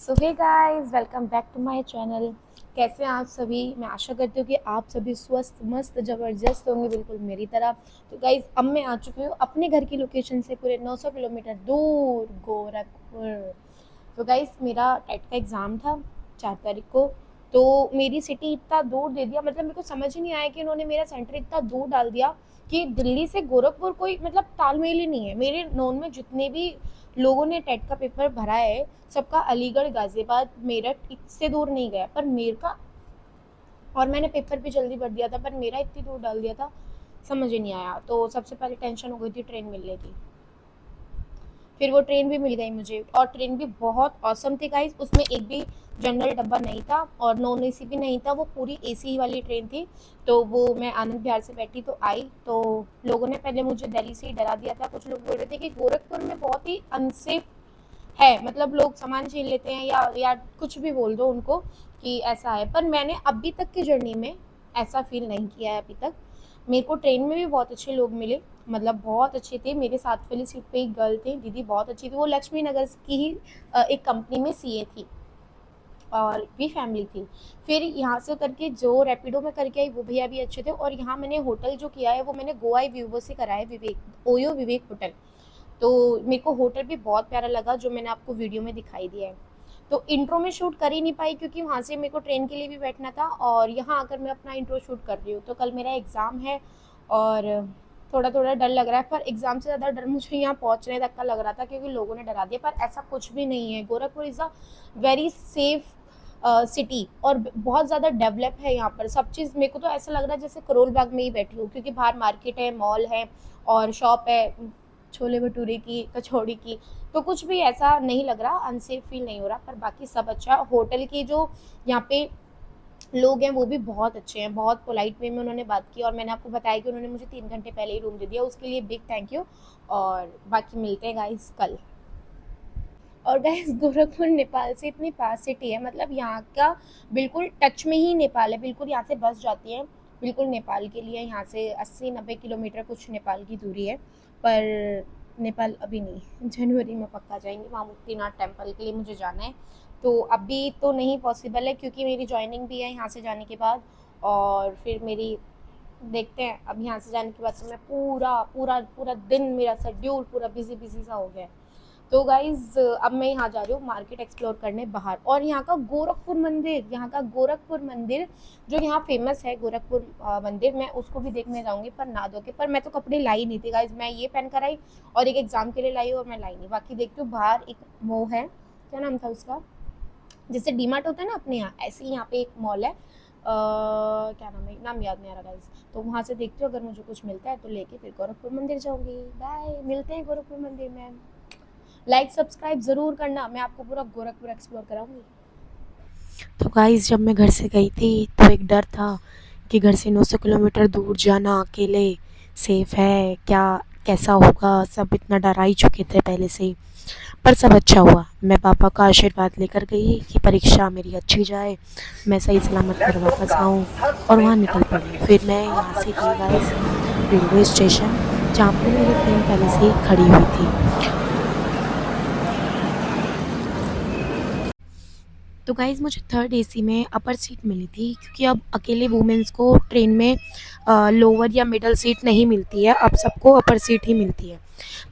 So hey guys, welcome back to my channel. कैसे हैं आप सभी? मैं आशा करती हूँ कि आप सभी स्वस्थ मस्त ज़बरदस्त होंगे, बिल्कुल मेरी तरह। तो गाइस, अब मैं आ चुकी हूँ अपने घर की लोकेशन से पूरे 900 किलोमीटर दूर, गोरखपुर। तो गाइस, मेरा टेट का एग्ज़ाम था 4 तारीख को। तो मेरी सिटी इतना दूर दे दिया, मतलब मेरे को समझ ही नहीं आया कि उन्होंने मेरा सेंटर इतना दूर डाल दिया कि दिल्ली से गोरखपुर कोई मतलब तालमेल ही नहीं है। मेरे नोन में जितने भी लोगों ने टेट का पेपर भरा है, सबका अलीगढ़, गाजियाबाद, मेरठ इससे दूर नहीं गया, पर मेरे का, और मैंने पेपर भी जल्दी भर दिया था, पर मेरा इतनी दूर डाल दिया था, समझ ही नहीं आया। तो सबसे पहले टेंशन हो गई थी ट्रेन मिलने की। फिर वो ट्रेन भी मिल गई मुझे, और ट्रेन भी बहुत औसम थी गाइस। उसमें एक भी जनरल डब्बा नहीं था और नॉन एसी भी नहीं था, वो पूरी एसी वाली ट्रेन थी। तो वो मैं आनंद विहार से बैठी तो आई। तो लोगों ने पहले मुझे दिल्ली से ही डरा दिया था। कुछ लोग बोल रहे थे कि गोरखपुर में बहुत ही अनसेफ है, मतलब लोग सामान छीन लेते हैं या कुछ भी बोल दो उनको कि ऐसा है। पर मैंने अभी तक की जर्नी में ऐसा फील नहीं किया है अभी तक। मेरे को ट्रेन में भी बहुत अच्छे लोग मिले, मतलब बहुत अच्छे थे। मेरे साथ वाली सीट पे एक गर्ल थी, दीदी बहुत अच्छी थी। वो लक्ष्मी नगर की ही एक कंपनी में सीए थी, और भी फैमिली थी। फिर यहाँ से उतर के जो रैपिडो में करके आई, वो भैया भी अच्छे थे। और यहाँ मैंने होटल जो किया है, वो मैंने गोवा वीवो से करा है, विवेक ओयो विवेक होटल। तो मेरे को होटल भी बहुत प्यारा लगा, जो मैंने आपको वीडियो में दिखाई दिया है। तो इंट्रो में शूट कर ही नहीं पाई, क्योंकि वहाँ से मेरे को ट्रेन के लिए भी बैठना था, और यहाँ आकर मैं अपना इंट्रो शूट कर रही हूँ। तो कल मेरा एग्ज़ाम है, और थोड़ा थोड़ा डर लग रहा है। पर एग्ज़ाम से ज़्यादा डर मुझे यहाँ पहुँचने तक का लग रहा था, क्योंकि लोगों ने डरा दिया। पर ऐसा कुछ भी नहीं है। Gorakhpur is a very safe city, और बहुत ज़्यादा डेवलप है यहाँ पर सब चीज़। मेरे को तो ऐसा लग रहा है जैसे करोल बाग में ही बैठी हूँ, क्योंकि बाहर मार्केट है, मॉल है, और शॉप है छोले भटूरे की, कचौड़ी की। तो कुछ भी ऐसा नहीं लग रहा, अनसेफ फील नहीं हो रहा। पर बाकी सब अच्छा। होटल के जो यहाँ पे लोग हैं, वो भी बहुत अच्छे हैं, बहुत पोलाइट वे में उन्होंने बात की। और मैंने आपको बताया कि उन्होंने मुझे 3 घंटे पहले ही रूम दे दिया, उसके लिए बिग थैंक यू। और बाकी मिलते हैं गाइस कल। और गाइस, गोरखपुर नेपाल से इतनी पास सिटी है, मतलब यहाँ का बिल्कुल टच में ही नेपाल है। बिल्कुल यहाँ से बस जाती है बिल्कुल नेपाल के लिए। यहाँ से 80-90 किलोमीटर कुछ नेपाल की दूरी है। पर नेपाल अभी नहीं, जनवरी में पक्का जाएंगे। वहाँ मुक्तिनाथ टेम्पल के लिए मुझे जाना है। तो अभी तो नहीं पॉसिबल है, क्योंकि मेरी ज्वाइनिंग भी है यहाँ से जाने के बाद। और फिर मेरी, देखते हैं। अब यहाँ से जाने के बाद तो मैं पूरा पूरा पूरा दिन, मेरा शेड्यूल पूरा बिजी बिजी सा हो गया है। तो गाइज, अब मैं यहाँ जा रही हूँ मार्केट एक्सप्लोर करने बाहर। और यहाँ का गोरखपुर मंदिर, यहाँ का गोरखपुर मंदिर जो यहाँ फेमस है, गोरखपुर मंदिर, मैं उसको भी देखने जाऊंगी। पर ना दो के, पर मैं तो कपड़े लाई नहीं थी गाइज। मैं ये पहन कर आई, और एक एग्जाम के लिए लाई, और मैं लाई नहीं। बाकी देखती हूँ बाहर एक वो है, क्या नाम था उसका, जैसे डीमार्ट होता है ना अपने यहाँ, ऐसे ही यहाँ पे एक मॉल है। क्या नाम है, नाम याद नहीं आ रहा गाइज। तो वहाँ से देखती हूँ, अगर मुझे कुछ मिलता है तो लेके फिर गोरखपुर मंदिर जाऊंगी। बाय, मिलते हैं गोरखपुर मंदिर में। लाइक सब्सक्राइब ज़रूर करना, मैं आपको पूरा गोरखपुर एक्सप्लोर कराऊंगी। तो गाइस, जब मैं घर से गई थी तो एक डर था कि घर से 900 किलोमीटर दूर जाना अकेले सेफ है क्या, कैसा होगा। सब इतना डरा ही चुके थे पहले से ही। पर सब अच्छा हुआ। मैं पापा का आशीर्वाद लेकर गई कि परीक्षा मेरी अच्छी जाए, मैं सही सलामत घर वापस आऊँ और वहाँ निकल पड़ी। फिर मैं यहाँ से गई गाइस रेलवे स्टेशन, जहाँ पर मेरी ट्रेन पहले से ही खड़ी हुई थी। तो गाइज़, मुझे थर्ड एसी में अपर सीट मिली थी, क्योंकि अब अकेले वुमेंस को ट्रेन में लोअर या मिडल सीट नहीं मिलती है, अब सबको अपर सीट ही मिलती है।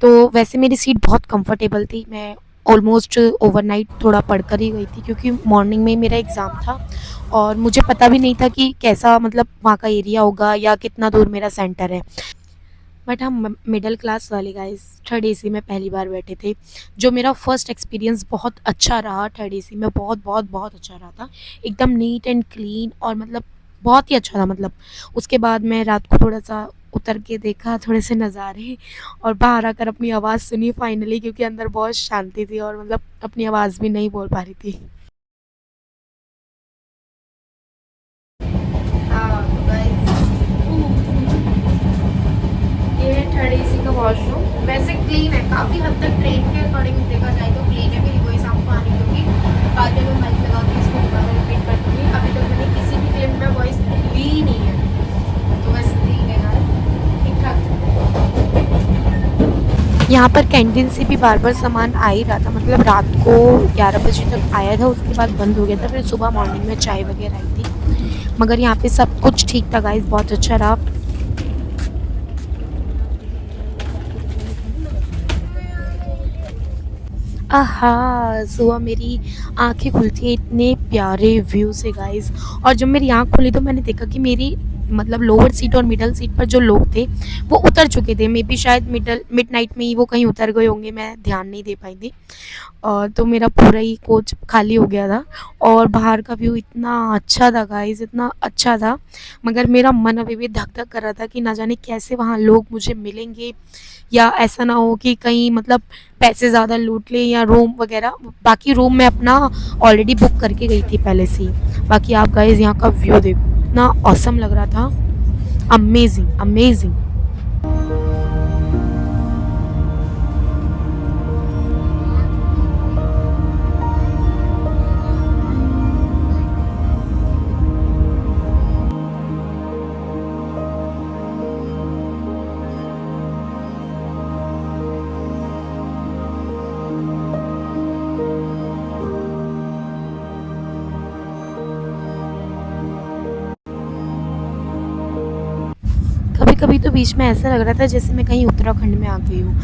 तो वैसे मेरी सीट बहुत कंफर्टेबल थी। मैं ऑलमोस्ट ओवरनाइट थोड़ा पढ़कर ही गई थी, क्योंकि मॉर्निंग में मेरा एग्ज़ाम था और मुझे पता भी नहीं था कि कैसा मतलब वहाँ का एरिया होगा या कितना दूर मेरा सेंटर है। बट हम मिडिल क्लास वाले गाइस थर्ड एसी में पहली बार बैठे थे, जो मेरा फर्स्ट एक्सपीरियंस बहुत अच्छा रहा। थर्ड एसी में बहुत बहुत बहुत अच्छा रहा था, एकदम नीट एंड क्लीन, और मतलब बहुत ही अच्छा था। मतलब उसके बाद मैं रात को थोड़ा सा उतर के देखा थोड़े से नज़ारे, और बाहर आकर अपनी आवाज़ सुनी फाइनली, क्योंकि अंदर बहुत शांति थी और मतलब अपनी आवाज़ भी नहीं बोल पा रही थी। हाँ तो गाइस, ये है थर्ड एसी का वॉशरूम। वैसे क्लीन है काफ़ी हद तक, ट्रेन के अकॉर्डिंग देखा जाए तो क्लीन है। मेरी कोई शाम को आने क्योंकि बाद में मैं माइक लगा के इसको दोबारा रिपीट कर दूँगी। अभी तक मैंने किसी भी क्लिप में वॉइस ली ही नहीं है। तो वैसे क्लीन है यार, ठीक ठाक। यहाँ पर कैंटीन से भी बार बार सामान आ ही रहा था, मतलब रात को 11 बजे तक आया था, उसके बाद बंद हो गया था, फिर सुबह मॉर्निंग में चाय वगैरह आई थी। मगर यहाँ पे सब कुछ ठीक था गाइस, बहुत अच्छा रहा। आहा! सुबह मेरी आँखें खुलती हैं, इतने प्यारे व्यू से गाइस। और जब मेरी आँख खुली तो मैंने देखा कि मेरी मतलब लोअर सीट और मिडल सीट पर जो लोग थे वो उतर चुके थे। मे बी शायद मिडनाइट में ही वो कहीं उतर गए होंगे, मैं ध्यान नहीं दे पाई थी। तो मेरा पूरा ही कोच खाली हो गया था और बाहर का व्यू इतना अच्छा था गाइस, इतना अच्छा था। मगर मेरा मन अभी भी धक-धक कर रहा था कि ना जाने कैसे वहाँ लोग मुझे मिलेंगे, या ऐसा ना हो कि कहीं मतलब पैसे ज़्यादा लूट लें या रूम वगैरह। बाकी रूम मैं अपना ऑलरेडी बुक करके गई थी पहले से ही। बाकी आप गाइस यहाँ का व्यू देखो, इतना ऑसम लग रहा था, अमेजिंग अमेजिंग। कभी कभी तो बीच में ऐसा लग रहा था जैसे मैं कहीं उत्तराखंड में आ गई हूँ,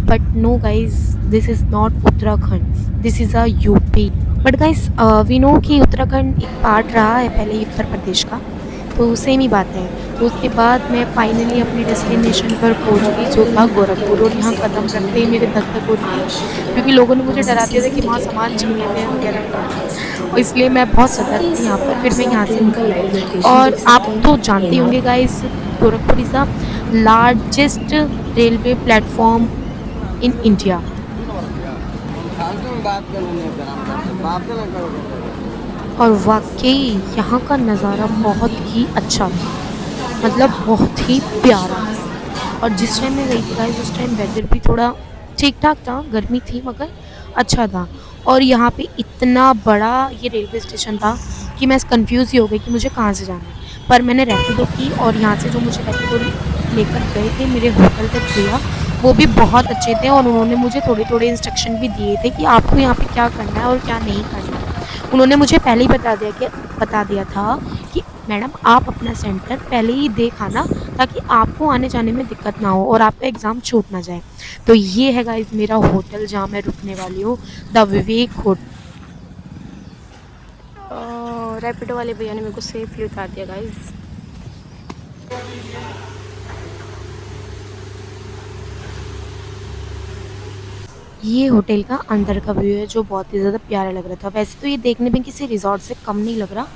but no guys, this is not Uttarakhand, this is a UP. But guys we know कि उत्तराखंड एक पार्ट रहा है पहले उत्तर प्रदेश का, तो सेम ही बात है। तो उसके बाद मैं फाइनली अपने डेस्टिनेशन पर पहुंच गई जो था गोरखपुर, और यहाँ कदम रखते ही मेरे धक धक हो रही थी, क्योंकि लोगों ने मुझे डरा दिया था कि वहाँ सामान छीन लेते हैं वगैरह वगैरह, और इसलिए मैं बहुत सतर्क थी यहाँ पर। फिर मैं यहाँ से निकली, और आप तो जानते ही होंगे guys, Gorakhpur is the largest railway platform in India. फालतू में बात करूँगी, बातें ना करो। और वाक़ई यहाँ का नज़ारा बहुत ही अच्छा था, मतलब बहुत ही प्यारा था। और जिस टाइम मैं गई थी गाइस उस टाइम वेदर भी थोड़ा ठीक-ठाक था, गर्मी थी मगर अच्छा था। और यहाँ पे इतना बड़ा ये रेलवे स्टेशन था कि मैं कन्फ्यूज़ ही हो गई कि मुझे कहाँ से जाना है। पर मैंने रैपिडो की, और यहाँ से जो मुझे रैपिडो लेकर गए थे मेरे होटल तक भैया, वो भी बहुत अच्छे थे, और उन्होंने मुझे थोड़े-थोड़े इंस्ट्रक्शन भी दिए थे कि आपको यहाँ पे क्या करना है और क्या नहीं करना है। उन्होंने मुझे पहले ही बता दिया था कि मैडम आप अपना सेंटर पहले ही देख आना, ताकि आपको आने जाने में दिक्कत ना हो और आपका एग्ज़ाम छूट ना जाए। तो ये है गाइस मेरा होटल जहाँ मैं रुकने वाली हूँ, द विवेक होटल। रैपिडो वाले भैया ने मेरे को सेफली उतार दिया गाइस। ये होटल का अंदर का व्यू है जो बहुत ही ज़्यादा प्यारा लग रहा था। वैसे तो ये देखने में किसी रिज़ॉर्ट से कम नहीं लग रहा,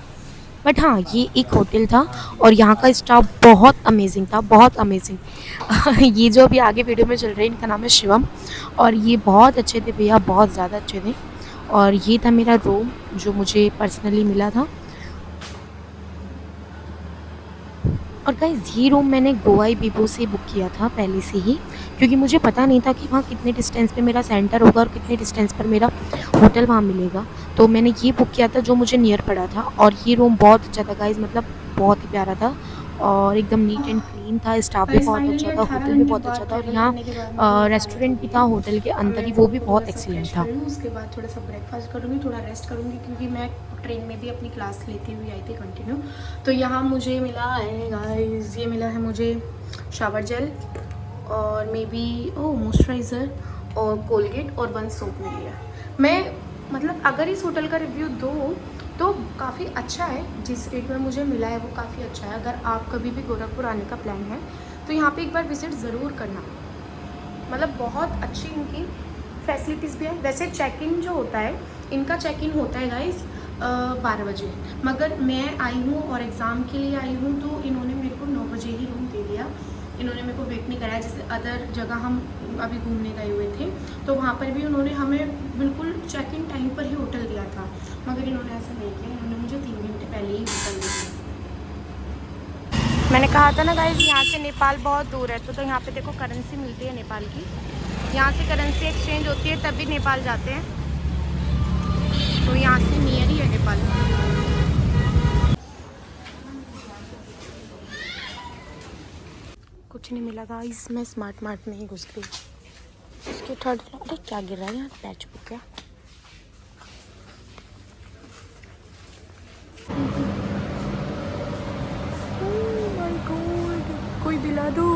बट हाँ, ये एक होटल था और यहाँ का स्टाफ बहुत अमेजिंग था, बहुत अमेजिंग। ये जो अभी आगे वीडियो में चल रहे हैं इनका नाम है शिवम, और ये बहुत अच्छे थे भैया, बहुत ज़्यादा अच्छे थे। और ये था मेरा रूम जो मुझे पर्सनली मिला था। और गाइस ये रूम मैंने गोवाई बीबो से बुक किया था पहले से ही, क्योंकि मुझे पता नहीं था कि वहाँ कितने डिस्टेंस पे मेरा सेंटर होगा और कितने डिस्टेंस पर मेरा होटल वहाँ मिलेगा। तो मैंने ये बुक किया था जो मुझे नियर पड़ा था, और ये रूम बहुत अच्छा था गाइस, मतलब बहुत ही प्यारा था और एकदम नीट एंड क्लीन था। स्टाफ भी गाइस बहुत फाइनली अच्छा था, 18 होटल भी घंटे बहुत अच्छा बाद था, और ट्रैवल यहाँ करने के बाद मैं अपने घर आ रेस्टोरेंट भी चुकी था हूँ। होटल के अब अंदर मैं ही, वो फ़ोन भी को थोड़ा बहुत सा एक्सीलेंट फ्रेश था। कर लूँ, उसके बाद थोड़ा सा ब्रेकफास्ट करूँगी, थोड़ा रेस्ट करूँगी, क्योंकि मैं ट्रेन में भी अपनी क्लास लेती हुई आई थी कंटिन्यू। तो यहाँ मुझे मिला है गाइस, ये मिला है मुझे शावर जेल और मे बी मॉइस्चराइज़र और कोलगेट और 1 सोप मिली है। मैं मतलब अगर इस होटल का रिव्यू दूँ तो काफ़ी अच्छा है, जिस रेट में मुझे मिला है वो काफ़ी अच्छा है। अगर आप कभी भी गोरखपुर आने का प्लान है तो यहाँ पे एक बार विज़िट ज़रूर करना, मतलब बहुत अच्छी इनकी फैसिलिटीज़ भी है। वैसे चेक इन जो होता है, इनका चेक इन होता है गाइस 12 बजे, मगर मैं आई हूँ और एग्ज़ाम के लिए आई हूँ तो इन्होंने मेरे को 9 बजे ही रूम दे दिया। इन्होंने मेरे को वेट नहीं कराया, जैसे अदर जगह हम अभी घूमने गए हुए थे तो वहाँ पर भी उन्होंने हमें बिल्कुल चेक इन टाइम पर ही होटल दिया था, मगर इन्होंने ऐसा नहीं किया, इन्होंने मुझे 3 घंटे पहले ही होटल दिया। मैंने कहा था ना गाइस, यहाँ से नेपाल बहुत दूर है, तो यहाँ पे देखो करेंसी मिलती है नेपाल की, यहाँ से करेंसी एक्सचेंज होती है तभी नेपाल जाते हैं, तो यहाँ से नियर ही है नेपाल। कुछ नहीं मिला गाइस, मैं स्मार्ट मार्ट में ही घुस गई। इसके थर्ड फ्लोर। अरे क्या गिर रहा है यहाँ, पैच छू क्या? ओह माय गॉड, कोई दिला दो।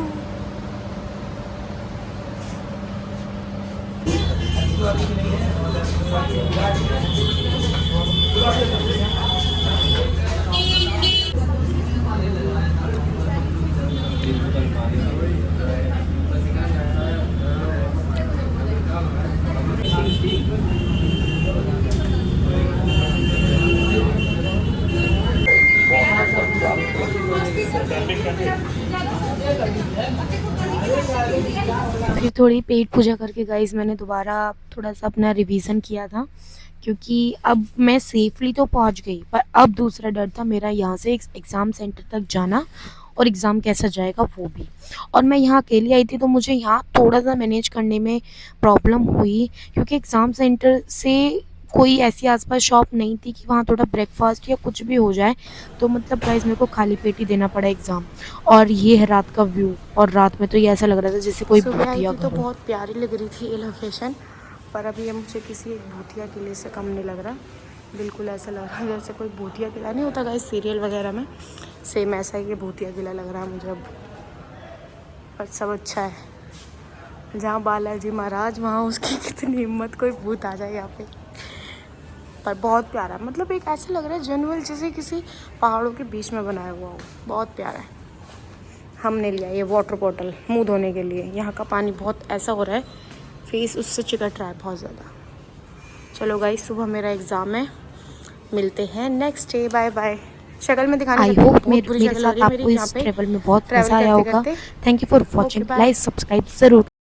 फिर थोड़ी पेट पूजा करके गाइस मैंने दोबारा थोड़ा सा अपना रिवीजन किया था, क्योंकि अब मैं सेफली तो पहुंच गई, पर अब दूसरा डर था मेरा यहाँ से एग्ज़ाम सेंटर तक जाना, और एग्ज़ाम कैसा जाएगा वो भी। और मैं यहाँ अकेली आई थी तो मुझे यहाँ थोड़ा सा मैनेज करने में प्रॉब्लम हुई, क्योंकि एग्ज़ाम सेंटर से कोई ऐसी आसपास शॉप नहीं थी कि वहाँ थोड़ा ब्रेकफास्ट या कुछ भी हो जाए। तो मतलब गाइस मेरे को खाली पेट ही देना पड़ा एग्ज़ाम। और ये है रात का व्यू, और रात में तो ये ऐसा लग रहा था जैसे कोई भूतिया घर हो। तो बहुत प्यारी लग रही थी ये लोकेशन, पर अभी ये मुझे किसी एक भूतिया किले से कम नहीं लग रहा। बिल्कुल ऐसा लग रहा है जैसे कोई भूतिया किला नहीं होता गाइस सीरियल वगैरह में, सेम ऐसा ही ये भूतिया किला लग रहा है मुझे अब। पर सब अच्छा है, जहाँ बालाजी महाराज वहाँ उसकी कितनी हिम्मत, कोई भूत आ जाए यहाँ पे। पर बहुत प्यारा, मतलब एक ऐसा लग रहा है जनरल जैसे किसी पहाड़ों के बीच में बनाया हुआ हो, बहुत प्यारा है। हमने लिया ये वाटर बॉटल मुंह धोने के लिए, यहाँ का पानी बहुत ऐसा हो रहा है, फेस उससे चिकट रहा है बहुत ज़्यादा। चलो गाइस, सुबह मेरा एग्ज़ाम है, मिलते हैं नेक्स्ट डे, बाय बाय। शक्ल में दिखाने आई का होप बहुत बुरी मेरे शक्ल हो साथ रही है आपको मेरी यहाँ इस पे ट्रेवल में बहुत ट्रैवल मज़ा आया करते होगा। करते। Thank you for okay watching, bye. Like subscribe ज़रूर।